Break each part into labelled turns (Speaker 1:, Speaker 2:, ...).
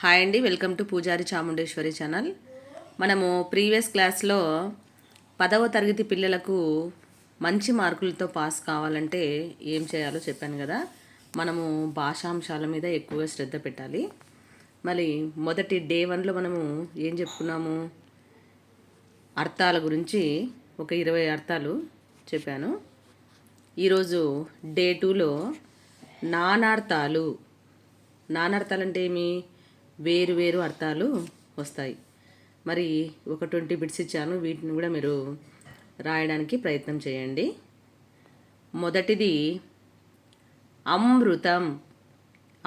Speaker 1: Hi అండి, welcome to పూజారి Chamundeshwari channel. మనము ప్రీవియస్ క్లాస్లో 10వ తరగతి పిల్లలకు మంచి మార్కులతో పాస్ కావాలంటే ఏం చేయాలో చెప్పాను కదా. మనము భాషాంశాల మీద ఎక్కువగా శ్రద్ధ పెట్టాలి. మరి మొదటి డే 1లో మనము ఏం చెప్పుకున్నాము? అర్థాల గురించి ఒక 20 అర్థాలు చెప్పాను. ఈరోజు డే 2లో నానార్థాలు అంటే ఏమి? వేరు వేరు అర్థాలు వస్తాయి. మరి ఒక 20 బిట్స్ ఇచ్చాను, వీటిని కూడా మీరు రాయడానికి ప్రయత్నం చేయండి. మొదటిది అమృతం.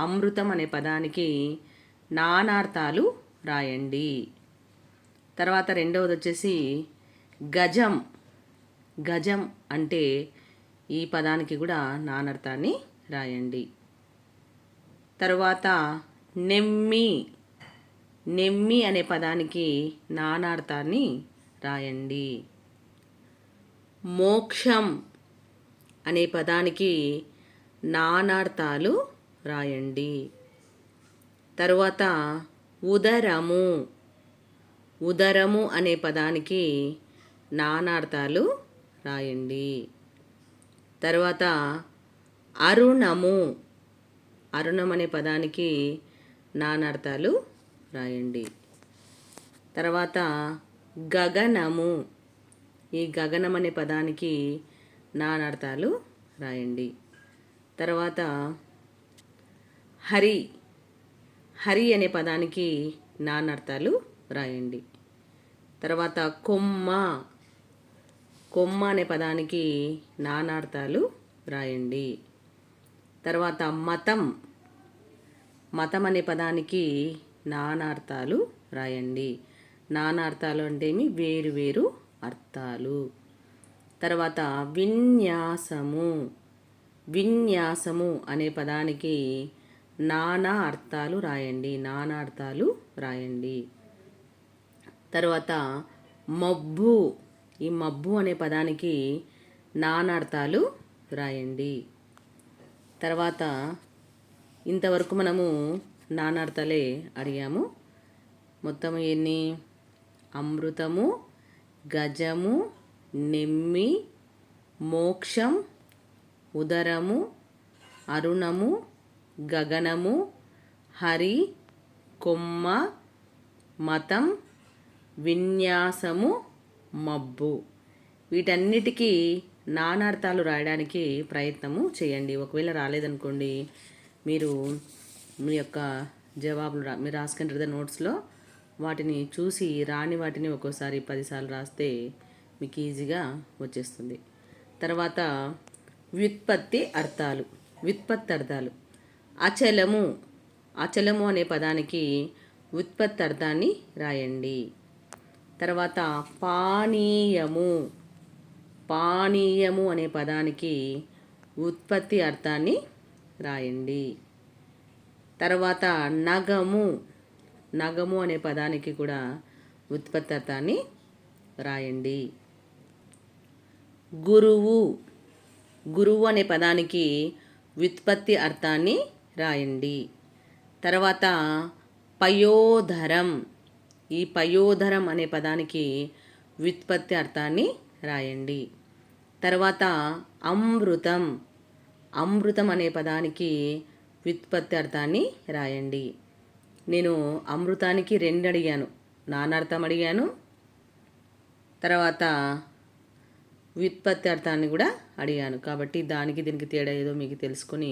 Speaker 1: అమృతం అనే పదానికి నానార్థాలు రాయండి. తర్వాత రెండవది వచ్చేసి గజం. గజం అంటే ఈ పదానికి కూడా నానార్థాన్ని రాయండి. తర్వాత నెమ్మి. నెమ్మి అనే పదానికి నానార్థాన్ని రాయండి. మోక్షం అనే పదానికి నానార్థాలు రాయండి. తర్వాత ఉదరము. ఉదరము అనే పదానికి నానార్థాలు రాయండి. తర్వాత అరుణము. అరుణం అనే పదానికి నానార్థాలు రాయండి. తర్వాత గగనము. ఈ గగనం అనే పదానికి నానార్థాలు రాయండి. తర్వాత హరి. హరి అనే పదానికి నానార్థాలు రాయండి. తర్వాత కొమ్మ. కొమ్మ అనే పదానికి నానార్థాలు రాయండి. తర్వాత మతం. మతం అనే పదానికి నానార్థాలు రాయండి. నానార్థాలు అంటే ఏమి? వేరు వేరు అర్థాలు. తర్వాత విన్యాసము. విన్యాసము అనే పదానికి నానా అర్థాలు రాయండి. నానార్థాలు రాయండి. తర్వాత మబ్బు. ఈ మబ్బు అనే పదానికి నానార్థాలు రాయండి. తర్వాత ఇంతవరకు మనము నానార్థాలే అడిగాము. మొత్తం ఎన్ని? అమృతము, గజము, నెమ్మి, మోక్షం, ఉదరము, అరుణము, గగనము, హరి, కొమ్మ, మతం, విన్యాసము, మబ్బు. వీటన్నిటికీ నానార్థాలు రాయడానికి ప్రయత్నము చేయండి. ఒకవేళ రాలేదనుకోండి, మీరు మీ యొక్క జవాబులు మీరు రాసుకుంటారు నోట్స్లో, వాటిని చూసి రాని వాటిని ఒక్కోసారి 10 సార్లు రాస్తే మీకు ఈజీగా వచ్చేస్తుంది. తర్వాత వ్యుత్పత్తి అర్థాలు. వ్యుత్పత్తి అర్థాలు. అచలము. అచలము అనే పదానికి వ్యుత్పత్తి అర్థాన్ని రాయండి. తర్వాత పానీయము. పానీయము అనే పదానికి ఉత్పత్తి అర్థాన్ని రాయండి. తర్వాత నగము. నగము అనే పదానికి కూడా ఉత్పత్తి అర్థాన్ని రాయండి. గురువు. గురువు అనే పదానికి వ్యుత్పత్తి అర్థాన్ని రాయండి. తర్వాత పయోధరం. ఈ పయోధరం అనే పదానికి వ్యుత్పత్తి అర్థాన్ని రాయండి. తర్వాత అమృతం. అమృతం అనే పదానికి వ్యుత్పత్తి అర్థాన్ని రాయండి. నేను అమృతానికి 2 అడిగాను. నానార్థం అడిగాను, తర్వాత వ్యుత్పత్తి అర్థాన్ని కూడా అడిగాను. కాబట్టి దానికి దీనికి తేడా ఏదో మీకు తెలుసుకొని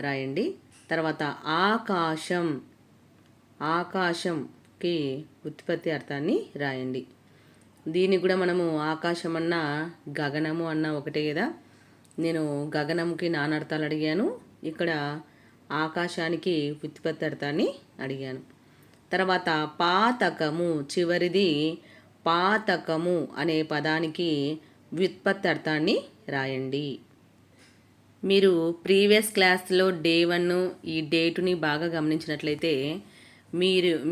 Speaker 1: రాయండి. తర్వాత ఆకాశం. ఆకాశంకి వ్యుత్పత్తి అర్థాన్ని రాయండి. దీనికి కూడా మనము ఆకాశం అన్నా గగనము అన్నా ఒకటే కదా. నేను గగనంకి నానార్థాలు అడిగాను, ఇక్కడ ఆకాశానికి వ్యుత్పత్తి అర్థాన్ని అడిగాను. తర్వాత పాతకము. చివరిది పాతకము అనే పదానికి వ్యుత్పత్తి అర్థాన్ని రాయండి. మీరు ప్రీవియస్ క్లాస్లో డే 1 ఈ డే 2ని బాగా గమనించినట్లయితే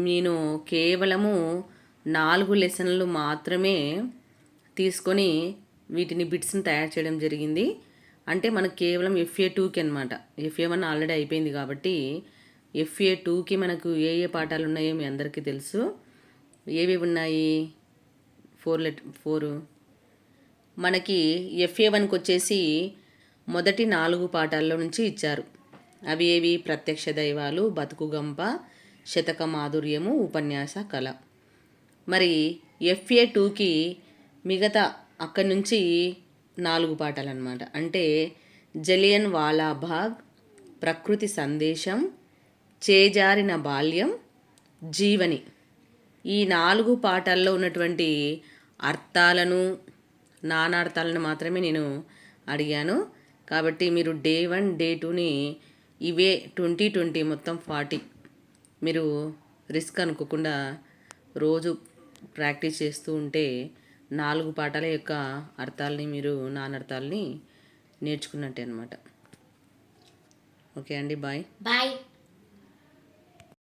Speaker 1: నేను కేవలము 4 లెసన్లు మాత్రమే తీసుకొని వీటిని బిట్స్ని తయారు చేయడం జరిగింది. అంటే మనకు కేవలం FA2కి అనమాట. FA1 ఆల్రెడీ అయిపోయింది కాబట్టి FA2కి మనకు ఏ ఏ పాఠాలు ఉన్నాయో మీ అందరికీ తెలుసు. ఏవి ఉన్నాయి? 4 మనకి FA1కి వచ్చేసి మొదటి 4 పాఠాల్లో నుంచి ఇచ్చారు. అవి ఏవి? ప్రత్యక్ష దైవాలు, బతుకుగంప, శతక మాధుర్యము, ఉపన్యాస కళ. మరి FA2కి మిగతా అక్కడి నుంచి 4 పాఠాలు అన్నమాట. అంటే జలియన్ వాలాబాగ్, ప్రకృతి సందేశం, చేజారిన బాల్యం, జీవని. ఈ 4 పాఠాల్లో ఉన్నటువంటి అర్థాలను, నానార్థాలను మాత్రమే నేను అడిగాను. కాబట్టి మీరు డే 1, డే 2ని ఇవే 20 మొత్తం 40 మీరు రిస్క్ అనుకోకుండా రోజు ప్రాక్టీస్ చేస్తూ ఉంటే 4 పాఠాల యొక్క అర్థాలని మీరు నానర్థాలని నేర్చుకున్నట్టే అనమాట. ఓకే అండి, బాయ్.